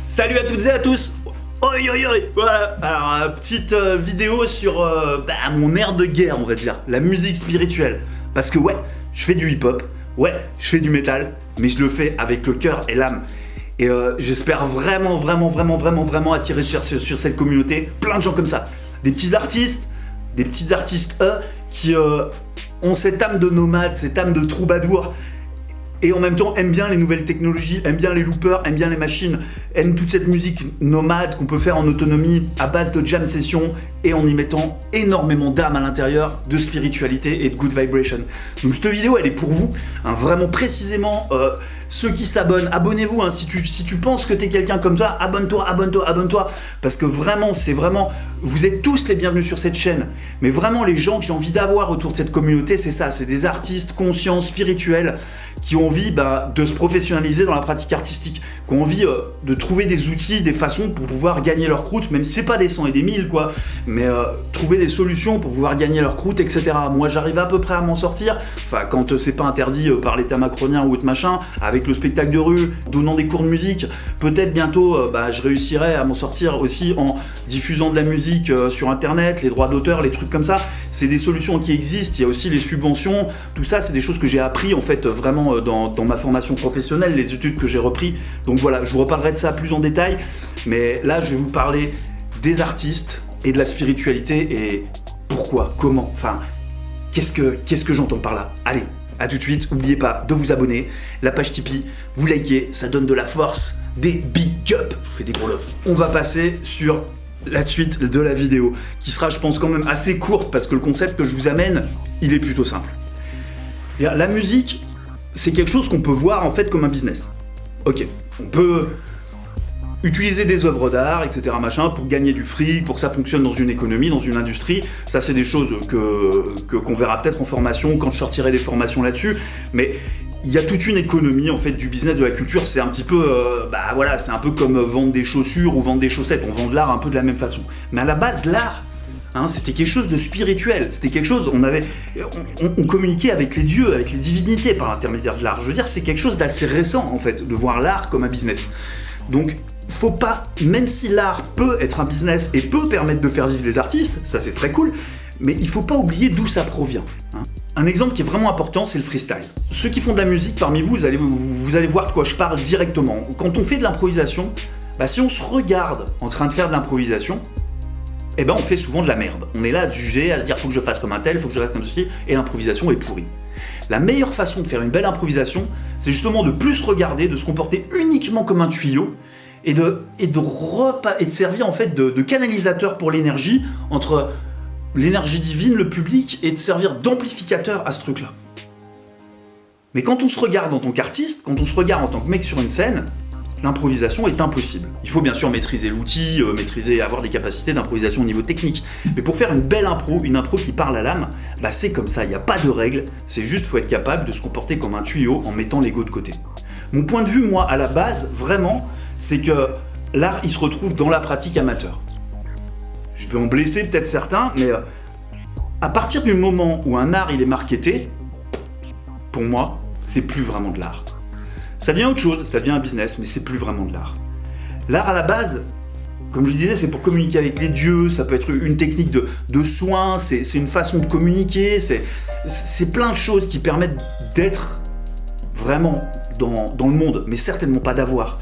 Salut à toutes et à tous. Oi oi oi. Voilà, alors petite vidéo sur mon air de guerre, on va dire, la musique spirituelle. Parce que ouais, je fais du hip-hop, ouais, je fais du métal, mais je le fais avec le cœur et l'âme. Et j'espère vraiment attirer sur cette communauté plein de gens comme ça. Des petits artistes qui ont cette âme de nomade, cette âme de troubadour. Et en même temps, aiment bien les nouvelles technologies, aiment bien les loopers, aiment bien les machines, aiment toute cette musique nomade qu'on peut faire en autonomie à base de jam session et en y mettant énormément d'âme à l'intérieur, de spiritualité et de good vibration. Donc cette vidéo, elle est pour vous, hein, vraiment précisément. Ceux qui s'abonnent, abonnez-vous, hein, si tu penses que t'es quelqu'un comme ça, abonne-toi, parce que vraiment, vous êtes tous les bienvenus sur cette chaîne, mais vraiment les gens que j'ai envie d'avoir autour de cette communauté, c'est ça, c'est des artistes conscients, spirituels, qui ont envie de se professionnaliser dans la pratique artistique, qui ont envie de trouver des outils, des façons pour pouvoir gagner leur croûte, même si c'est pas des 100 et des 1000 quoi, mais trouver des solutions pour pouvoir gagner leur croûte, etc. Moi j'arrive à peu près à m'en sortir, enfin quand c'est pas interdit par l'état macronien ou autre machin, avec le spectacle de rue, donnant des cours de musique, peut-être bientôt je réussirai à m'en sortir aussi en diffusant de la musique sur internet, les droits d'auteur, les trucs comme ça, c'est des solutions qui existent, il y a aussi les subventions, tout ça c'est des choses que j'ai appris en fait vraiment dans ma formation professionnelle, les études que j'ai repris, donc voilà, je vous reparlerai de ça plus en détail, mais là je vais vous parler des artistes et de la spiritualité et pourquoi, comment, enfin, qu'est-ce que j'entends par là. Allez, à tout de suite, n'oubliez pas de vous abonner, la page Tipeee, vous likez, ça donne de la force, des big up, je vous fais des gros love. On va passer sur la suite de la vidéo, qui sera je pense quand même assez courte parce que le concept que je vous amène, il est plutôt simple. La musique, c'est quelque chose qu'on peut voir en fait comme un business. Ok, on peut utiliser des œuvres d'art, etc. machin, pour gagner du fric, pour que ça fonctionne dans une économie, dans une industrie. Ça, c'est des choses qu'on verra peut-être en formation, quand je sortirai des formations là-dessus. Mais il y a toute une économie, en fait, du business de la culture. C'est un petit peu, c'est un peu comme vendre des chaussures ou vendre des chaussettes. On vend de l'art un peu de la même façon. Mais à la base, l'art, c'était quelque chose de spirituel. C'était quelque chose, on communiquait avec les dieux, avec les divinités par l'intermédiaire de l'art. Je veux dire, c'est quelque chose d'assez récent, en fait, de voir l'art comme un business. Donc, faut pas, même si l'art peut être un business et peut permettre de faire vivre les artistes, ça c'est très cool, mais il faut pas oublier d'où ça provient. Un exemple qui est vraiment important, c'est le freestyle. Ceux qui font de la musique parmi vous, vous allez voir de quoi je parle directement. Quand on fait de l'improvisation, si on se regarde en train de faire de l'improvisation, on fait souvent de la merde. On est là à juger, à se dire faut que je fasse comme un tel, faut que je fasse comme ceci, et l'improvisation est pourrie. La meilleure façon de faire une belle improvisation, c'est justement de plus regarder, de se comporter uniquement comme un tuyau, et de servir en fait de canalisateur pour l'énergie, entre l'énergie divine, le public, et de servir d'amplificateur à ce truc-là. Mais quand on se regarde en tant qu'artiste, quand on se regarde en tant que mec sur une scène, l'improvisation est impossible. Il faut bien sûr maîtriser l'outil, avoir des capacités d'improvisation au niveau technique. Mais pour faire une belle impro, une impro qui parle à l'âme, c'est comme ça, il n'y a pas de règles, c'est juste faut être capable de se comporter comme un tuyau en mettant l'ego de côté. Mon point de vue, moi, à la base, vraiment, c'est que l'art, il se retrouve dans la pratique amateur. Je vais en blesser peut-être certains, mais à partir du moment où un art, il est marketé, pour moi, c'est plus vraiment de l'art. Ça devient autre chose, ça devient un business, mais c'est plus vraiment de l'art. L'art à la base, comme je le disais, c'est pour communiquer avec les dieux, ça peut être une technique de soin, c'est une façon de communiquer, c'est plein de choses qui permettent d'être vraiment dans le monde, mais certainement pas d'avoir.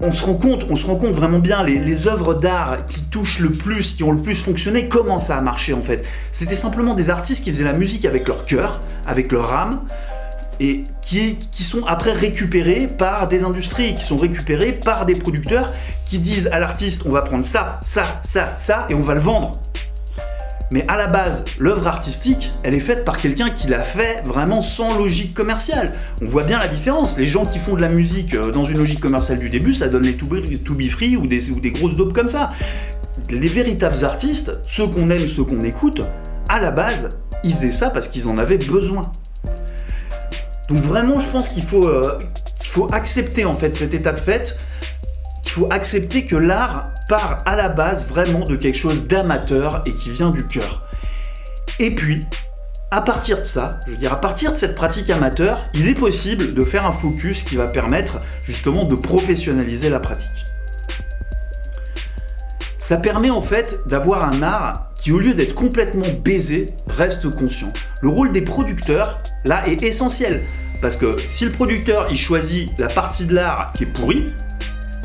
On se rend compte vraiment bien, les œuvres d'art qui touchent le plus, qui ont le plus fonctionné, comment ça a marché en fait. C'était simplement des artistes qui faisaient la musique avec leur cœur, avec leur âme, et qui sont après récupérés par des industries, qui sont récupérés par des producteurs qui disent à l'artiste on va prendre ça, et on va le vendre. Mais à la base, l'œuvre artistique, elle est faite par quelqu'un qui l'a fait vraiment sans logique commerciale. On voit bien la différence. Les gens qui font de la musique dans une logique commerciale du début, ça donne les To Be Free ou des grosses daubes comme ça. Les véritables artistes, ceux qu'on aime, ceux qu'on écoute, à la base, ils faisaient ça parce qu'ils en avaient besoin. Donc vraiment, je pense qu'il faut accepter en fait cet état de fait, qu'il faut accepter que l'art part à la base vraiment de quelque chose d'amateur et qui vient du cœur. Et puis, à partir de ça, je veux dire, à partir de cette pratique amateur, il est possible de faire un focus qui va permettre justement de professionnaliser la pratique. Ça permet en fait d'avoir un art qui, au lieu d'être complètement baisé, reste conscient. Le rôle des producteurs, là, est essentiel. Parce que si le producteur, il choisit la partie de l'art qui est pourrie,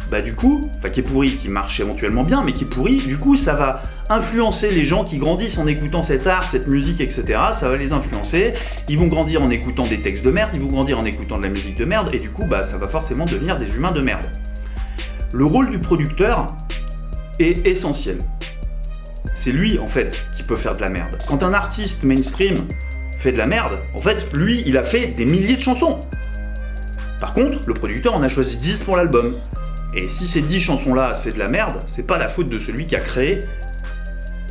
bah du coup, enfin qui est pourrie, qui marche éventuellement bien, mais qui est pourrie, du coup, ça va influencer les gens qui grandissent en écoutant cet art, cette musique, etc. Ça va les influencer. Ils vont grandir en écoutant des textes de merde, ils vont grandir en écoutant de la musique de merde, et du coup, bah ça va forcément devenir des humains de merde. Le rôle du producteur est essentiel. C'est lui, en fait, qui peut faire de la merde. Quand un artiste mainstream fait de la merde, en fait, lui, il a fait des milliers de chansons. Par contre, le producteur en a choisi 10 pour l'album. Et si ces 10 chansons-là, c'est de la merde, c'est pas la faute de celui qui a créé.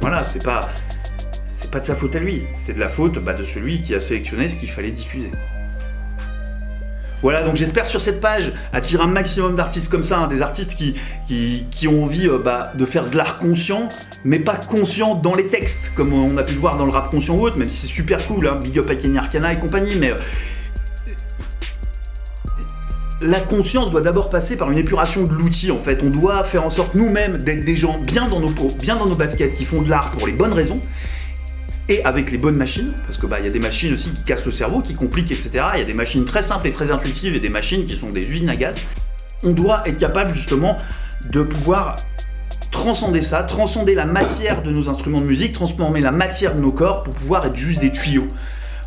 Voilà, c'est pas de sa faute à lui. C'est de la faute de celui qui a sélectionné ce qu'il fallait diffuser. Voilà, donc j'espère sur cette page attirer un maximum d'artistes comme ça, hein, des artistes qui ont envie de faire de l'art conscient, mais pas conscient dans les textes, comme on a pu le voir dans le rap conscient ou autre, même si c'est super cool, hein, big up à Kenny Arcana et compagnie, mais la conscience doit d'abord passer par une épuration de l'outil, en fait. On doit faire en sorte nous-mêmes d'être des gens bien dans nos peaux, bien dans nos baskets, qui font de l'art pour les bonnes raisons, et avec les bonnes machines, parce que y a des machines aussi qui cassent le cerveau, qui compliquent, etc. Il y a des machines très simples et très intuitives, et des machines qui sont des usines à gaz. On doit être capable justement de pouvoir transcender ça, transcender la matière de nos instruments de musique, transformer la matière de nos corps pour pouvoir être juste des tuyaux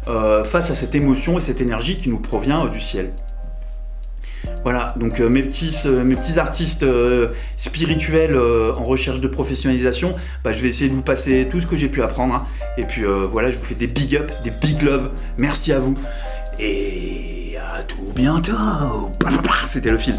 face à cette émotion et cette énergie qui nous provient du ciel. Voilà, donc mes petits artistes spirituels en recherche de professionnalisation, je vais essayer de vous passer tout ce que j'ai pu apprendre, hein. Et puis voilà, je vous fais des big up, des big love, merci à vous, et à tout bientôt. C'était le film.